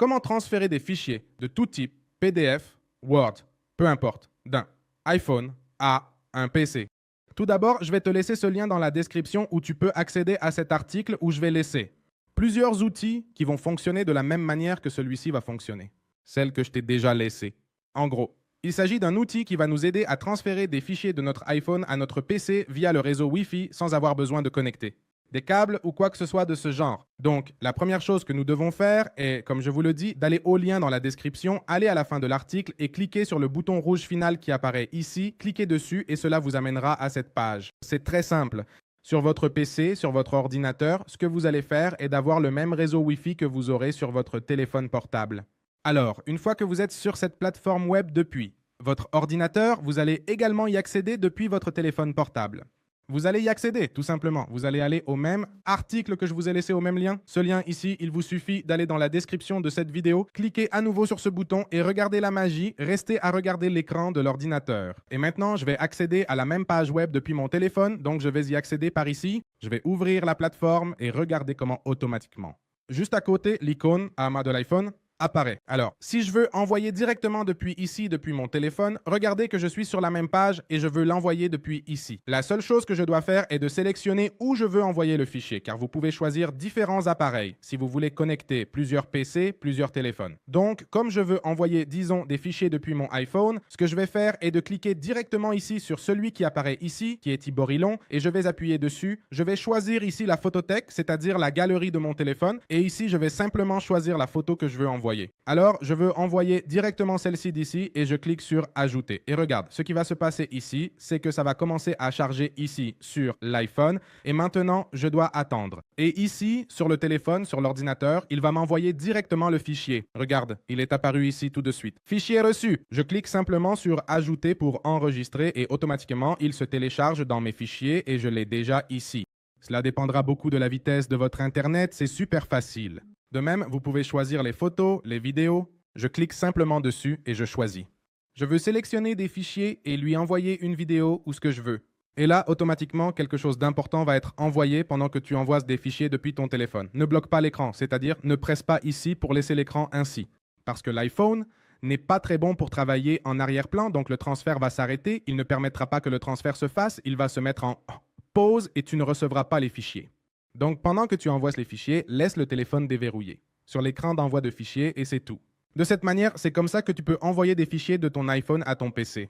comment transférer des fichiers de tout type, PDF, Word, peu importe, d'un iPhone à un PC. Tout d'abord, je vais te laisser ce lien dans la description où tu peux accéder à cet article où je vais laisser plusieurs outils qui vont fonctionner de la même manière que celui-ci va fonctionner, celle que je t'ai déjà laissée. En gros, il s'agit d'un outil qui va nous aider à transférer des fichiers de notre iPhone à notre PC via le réseau Wi-Fi sans avoir besoin de connecter des câbles ou quoi que ce soit de ce genre. Donc, la première chose que nous devons faire est, comme je vous le dis, d'aller au lien dans la description, aller à la fin de l'article et cliquer sur le bouton rouge final qui apparaît ici, cliquez dessus et cela vous amènera à cette page. C'est très simple. Sur votre PC, sur votre ordinateur, ce que vous allez faire est d'avoir le même réseau Wi-Fi que vous aurez sur votre téléphone portable. Alors, une fois que vous êtes sur cette plateforme web depuis votre ordinateur, vous allez également y accéder depuis votre téléphone portable. Vous allez y accéder, tout simplement. Vous allez aller au même article que je vous ai laissé au même lien. Ce lien ici, il vous suffit d'aller dans la description de cette vidéo, cliquer à nouveau sur ce bouton et regarder la magie, rester à regarder l'écran de l'ordinateur. Et maintenant, je vais accéder à la même page web depuis mon téléphone, donc je vais y accéder par ici. Je vais ouvrir la plateforme et regarder comment automatiquement. Juste à côté, l'icône AMA de l'iPhone apparaît. Alors, si je veux envoyer directement depuis ici, depuis mon téléphone, regardez que je suis sur la même page et je veux l'envoyer depuis ici. La seule chose que je dois faire est de sélectionner où je veux envoyer le fichier, car vous pouvez choisir différents appareils si vous voulez connecter plusieurs PC, plusieurs téléphones. Donc, comme je veux envoyer, disons, des fichiers depuis mon iPhone, ce que je vais faire est de cliquer directement ici sur celui qui apparaît ici, qui est Tiborilon, et je vais appuyer dessus. Je vais choisir ici la photothèque, c'est-à-dire la galerie de mon téléphone, et ici, je vais simplement choisir la photo que je veux envoyer. Alors, je veux envoyer directement celle-ci d'ici et je clique sur Ajouter. Et regarde, ce qui va se passer ici, c'est que ça va commencer à charger ici sur l'iPhone et maintenant, je dois attendre. Et ici, sur le téléphone, sur l'ordinateur, il va m'envoyer directement le fichier. Regarde, il est apparu ici tout de suite. Fichier reçu. Je clique simplement sur Ajouter pour enregistrer et automatiquement, il se télécharge dans mes fichiers et je l'ai déjà ici. Cela dépendra beaucoup de la vitesse de votre Internet, c'est super facile. De même, vous pouvez choisir les photos, les vidéos. Je clique simplement dessus et je choisis. Je veux sélectionner des fichiers et lui envoyer une vidéo ou ce que je veux. Et là, automatiquement, quelque chose d'important va être envoyé pendant que tu envoies des fichiers depuis ton téléphone. Ne bloque pas l'écran, c'est-à-dire ne presse pas ici pour laisser l'écran ainsi. Parce que l'iPhone n'est pas très bon pour travailler en arrière-plan, donc le transfert va s'arrêter. Il ne permettra pas que le transfert se fasse. Il va se mettre en pause et tu ne recevras pas les fichiers. Donc, pendant que tu envoies les fichiers, laisse le téléphone déverrouillé sur l'écran d'envoi de fichiers et c'est tout. De cette manière, c'est comme ça que tu peux envoyer des fichiers de ton iPhone à ton PC.